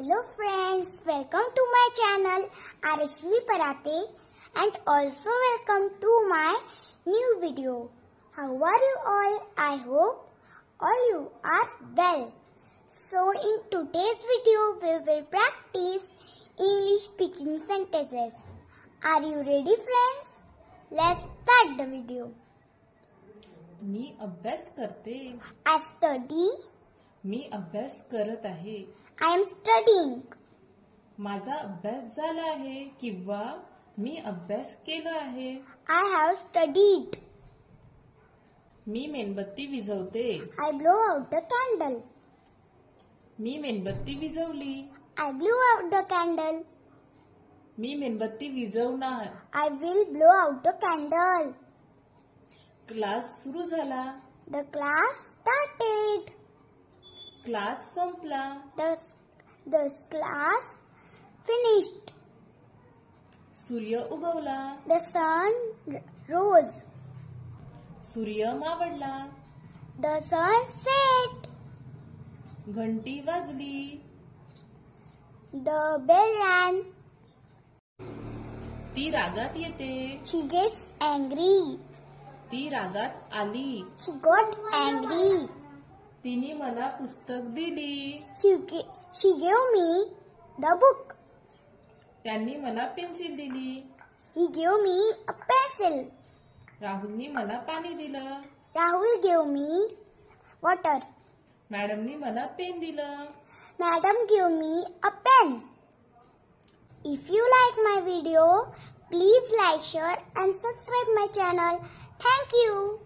Hello friends, welcome to my channel RHV Parate and also welcome to my new video. How are you all? I hope all you are well. So in today's video we will practice English speaking sentences. Are you ready friends? Let's start the video. मी अभ्यास करते. I study. मी अभ्यास करत आहे. I am studying. माझा अभ्यास झाला आहे किंवा मी अभ्यास केला आहे. I have studied. मी मेणबत्ती विझवते. I blow out the candle. मी मेणबत्ती विझवली. I blew out the candle. मी मेणबत्ती विझवणार. I will blow out the candle. Class सुरू झाला. The class started. क्लास संपला. The class finished. सूर्य उगवला. The sun rose. सूर्य मावळला. The sun set. घंटी वाजली. The bell rang. ती रागात येते. She gets angry. ती रागात आली. She got angry. तिने मला पुस्तक दिली. She gave me the book. त्यांनी मला पेन्सिल दिली. He gave me a pencil. राहुलनी मला पाणी दिलं. Rahul gave me water. मॅडमनी मला पेन दिलं. Madam gave me a pen. If you like my video, please like, share and subscribe my channel. Thank you.